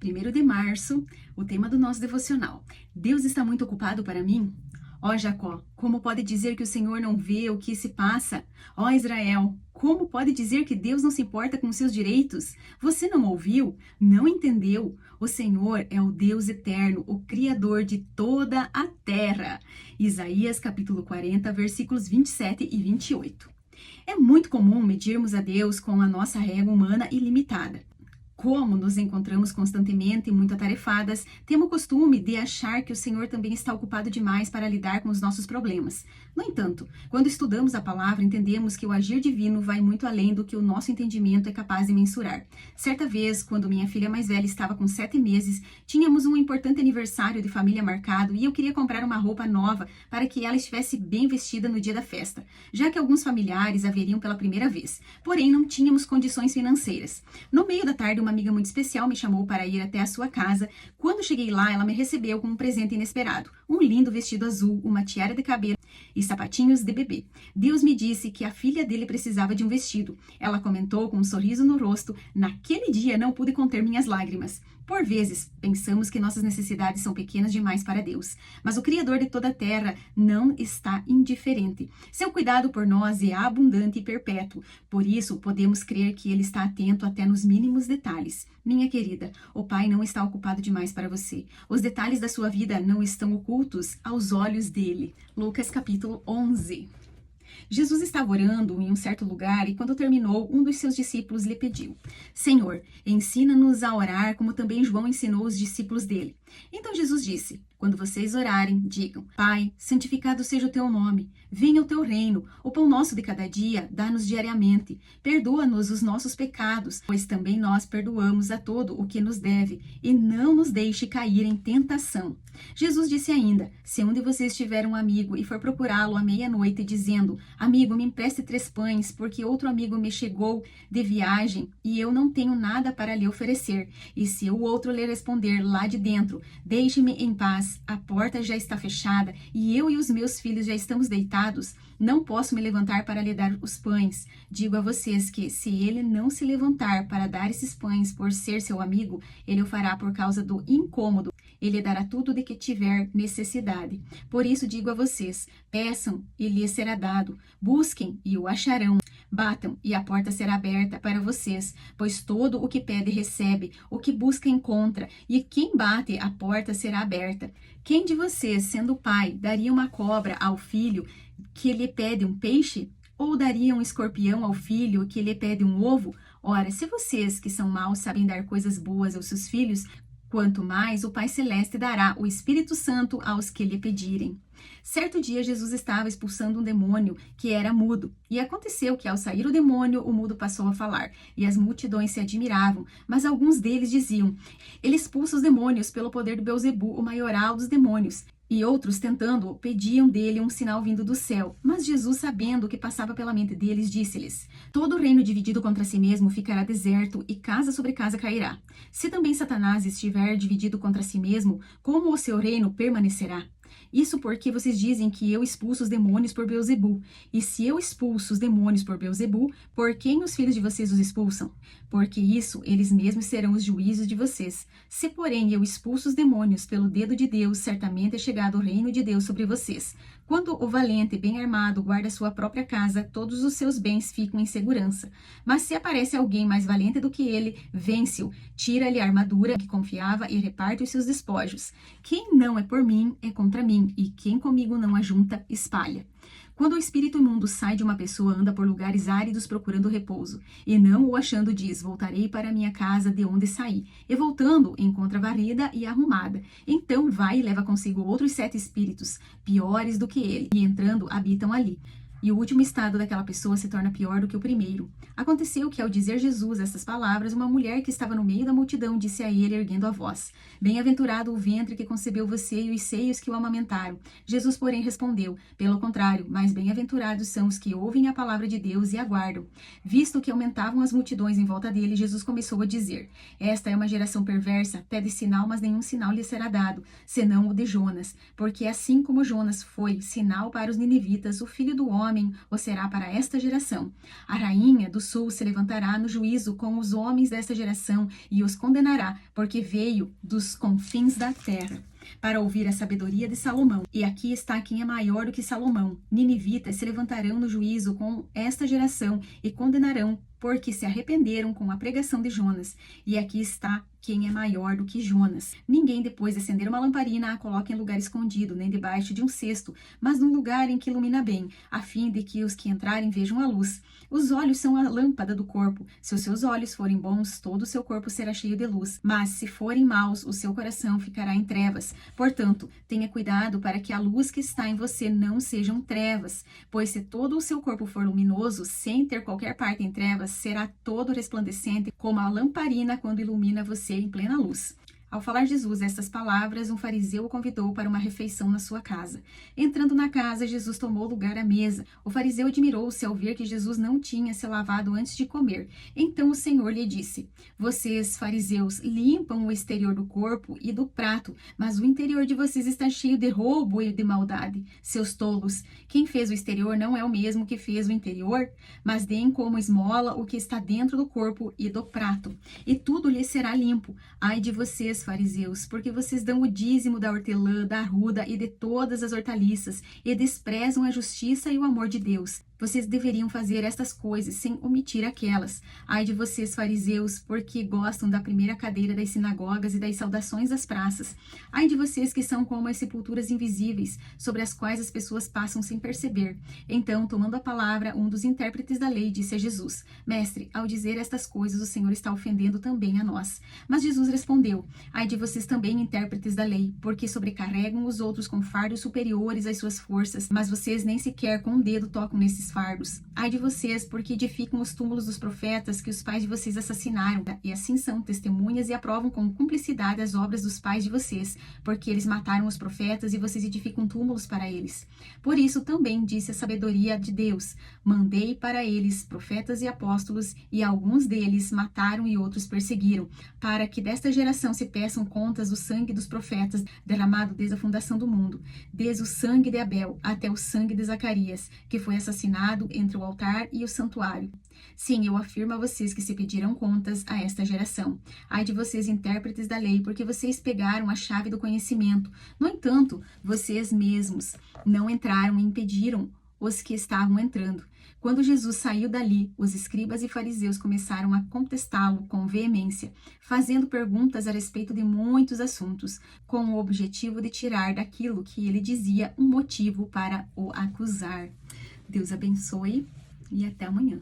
1º de março, o tema do nosso devocional. Deus está muito ocupado para mim? Ó Jacó, como pode dizer que o Senhor não vê o que se passa? Ó Israel, como pode dizer que Deus não se importa com seus direitos? Você não ouviu? Não entendeu? O Senhor é o Deus eterno, o Criador de toda a terra. Isaías capítulo 40, versículos 27 e 28. É muito comum medirmos a Deus com a nossa régua humana ilimitada. Como nos encontramos constantemente muito atarefadas, temos o costume de achar que o Senhor também está ocupado demais para lidar com os nossos problemas. No entanto, quando estudamos a palavra, entendemos que o agir divino vai muito além do que o nosso entendimento é capaz de mensurar. Certa vez, quando minha filha mais velha estava com 7 meses, tínhamos um importante aniversário de família marcado e eu queria comprar uma roupa nova para que ela estivesse bem vestida no dia da festa, já que alguns familiares a veriam pela primeira vez. Porém, não tínhamos condições financeiras. No meio da tarde, uma amiga muito especial me chamou para ir até a sua casa. Quando cheguei lá, ela me recebeu com um presente inesperado. Um lindo vestido azul, uma tiara de cabelo e sapatinhos de bebê. Deus me disse que a filha dele precisava de um vestido. Ela comentou com um sorriso no rosto. Naquele dia não pude conter minhas lágrimas. Por vezes, pensamos que nossas necessidades são pequenas demais para Deus, mas o Criador de toda a terra não está indiferente. Seu cuidado por nós é abundante e perpétuo, por isso podemos crer que Ele está atento até nos mínimos detalhes. Minha querida, o Pai não está ocupado demais para você. Os detalhes da sua vida não estão ocultos aos olhos dele. Lucas capítulo 11. Jesus estava orando em um certo lugar e quando terminou, um dos seus discípulos lhe pediu: Senhor, ensina-nos a orar como também João ensinou os discípulos dele. Então Jesus disse: quando vocês orarem, digam: Pai, santificado seja o teu nome, venha o teu reino, o pão nosso de cada dia, dá-nos diariamente. Perdoa-nos os nossos pecados, pois também nós perdoamos a todo o que nos deve, e não nos deixe cair em tentação. Jesus disse ainda: se um de vocês tiver um amigo e for procurá-lo à meia-noite dizendo: Amigo, me empreste 3 pães, porque outro amigo me chegou de viagem e eu não tenho nada para lhe oferecer. E se o outro lhe responder lá de dentro: Deixe-me em paz, a porta já está fechada e eu e os meus filhos já estamos deitados, não posso me levantar para lhe dar os pães. Digo a vocês que, se ele não se levantar para dar esses pães por ser seu amigo, ele o fará por causa do incômodo. Ele dará tudo de que tiver necessidade. Por isso digo a vocês: peçam e lhes será dado, busquem e o acharão, batam e a porta será aberta para vocês, pois todo o que pede recebe, o que busca encontra, e quem bate a porta será aberta. Quem de vocês, sendo pai, daria uma cobra ao filho que lhe pede um peixe? Ou daria um escorpião ao filho que lhe pede um ovo? Ora, se vocês, que são maus, sabem dar coisas boas aos seus filhos, quanto mais o Pai Celeste dará o Espírito Santo aos que lhe pedirem. Certo dia, Jesus estava expulsando um demônio que era mudo. E aconteceu que, ao sair o demônio, o mudo passou a falar. E as multidões se admiravam. Mas alguns deles diziam: ele expulsa os demônios pelo poder de Beelzebu, o maioral dos demônios. E outros, tentando-o, pediam dele um sinal vindo do céu. Mas Jesus, sabendo o que passava pela mente deles, disse-lhes: todo reino dividido contra si mesmo ficará deserto, e casa sobre casa cairá. Se também Satanás estiver dividido contra si mesmo, como o seu reino permanecerá? Isso porque vocês dizem que eu expulso os demônios por Beelzebu. E se eu expulso os demônios por Beelzebu, por quem os filhos de vocês os expulsam? Porque isso eles mesmos serão os juízos de vocês. Se, porém, eu expulso os demônios pelo dedo de Deus, certamente é chegado o reino de Deus sobre vocês. Quando o valente, bem armado, guarda sua própria casa, todos os seus bens ficam em segurança. Mas se aparece alguém mais valente do que ele, vence-o, tira-lhe a armadura que confiava e reparte os seus despojos. Quem não é por mim, é contra mim, e quem comigo não ajunta, espalha. Quando o espírito imundo sai de uma pessoa, anda por lugares áridos procurando repouso, e não o achando diz: voltarei para minha casa de onde saí. E voltando, encontra varrida e arrumada. Então vai e leva consigo outros 7 espíritos, piores do que ele, e entrando, habitam ali. E o último estado daquela pessoa se torna pior do que o primeiro. Aconteceu que, ao dizer Jesus essas palavras, uma mulher que estava no meio da multidão disse a ele, erguendo a voz: Bem-aventurado o ventre que concebeu você e os seios que o amamentaram. Jesus, porém, respondeu: Pelo contrário, mais bem-aventurados são os que ouvem a palavra de Deus e aguardam. Visto que aumentavam as multidões em volta dele, Jesus começou a dizer: Esta é uma geração perversa, pede sinal, mas nenhum sinal lhe será dado, senão o de Jonas. Porque assim como Jonas foi sinal para os ninivitas, o Filho do Homem homem o será para esta geração. A rainha do sul se levantará no juízo com os homens desta geração e os condenará, porque veio dos confins da terra para ouvir a sabedoria de Salomão. E aqui está quem é maior do que Salomão. Ninivitas se levantarão no juízo com esta geração e condenarão, porque se arrependeram com a pregação de Jonas. E aqui está quem é maior do que Jonas. Ninguém, depois de acender uma lamparina, a coloca em lugar escondido, nem debaixo de um cesto, mas num lugar em que ilumina bem, a fim de que os que entrarem vejam a luz. Os olhos são a lâmpada do corpo. Se os seus olhos forem bons, todo o seu corpo será cheio de luz. Mas se forem maus, o seu coração ficará em trevas. Portanto, tenha cuidado para que a luz que está em você não sejam trevas, pois se todo o seu corpo for luminoso, sem ter qualquer parte em trevas, será todo resplandecente como a lamparina quando ilumina você em plena luz. Ao falar Jesus estas palavras, um fariseu o convidou para uma refeição na sua casa. Entrando na casa, Jesus tomou lugar à mesa. O fariseu admirou-se ao ver que Jesus não tinha se lavado antes de comer. Então o Senhor lhe disse: Vocês, fariseus, limpam o exterior do corpo e do prato, mas o interior de vocês está cheio de roubo e de maldade. Seus tolos, quem fez o exterior não é o mesmo que fez o interior? Mas deem como esmola o que está dentro do corpo e do prato, e tudo lhe será limpo. Ai de vocês, fariseus, porque vocês dão o dízimo da hortelã, da arruda e de todas as hortaliças, e desprezam a justiça e o amor de Deus. Vocês deveriam fazer estas coisas sem omitir aquelas. Ai de vocês, fariseus, porque gostam da primeira cadeira das sinagogas e das saudações das praças. Ai de vocês que são como as sepulturas invisíveis, sobre as quais as pessoas passam sem perceber. Então, tomando a palavra, um dos intérpretes da lei disse a Jesus: Mestre, ao dizer estas coisas, o Senhor está ofendendo também a nós. Mas Jesus respondeu: Ai de vocês também, intérpretes da lei, porque sobrecarregam os outros com fardos superiores às suas forças, mas vocês nem sequer com um dedo tocam nesses fardos. Ai de vocês, porque edificam os túmulos dos profetas que os pais de vocês assassinaram, e assim são testemunhas e aprovam com cumplicidade as obras dos pais de vocês, porque eles mataram os profetas e vocês edificam túmulos para eles. Por isso também disse a sabedoria de Deus: Mandei para eles profetas e apóstolos, e alguns deles mataram e outros perseguiram, para que desta geração se peçam contas do sangue dos profetas derramado desde a fundação do mundo, desde o sangue de Abel até o sangue de Zacarias, que foi assassinado entre o altar e o santuário. Sim, eu afirmo a vocês que se pedirão contas a esta geração. Ai de vocês, intérpretes da lei, porque vocês pegaram a chave do conhecimento. No entanto, vocês mesmos não entraram e impediram os que estavam entrando. Quando Jesus saiu dali, os escribas e fariseus começaram a contestá-lo com veemência, fazendo perguntas a respeito de muitos assuntos, com o objetivo de tirar daquilo que ele dizia um motivo para o acusar. Deus abençoe e até amanhã.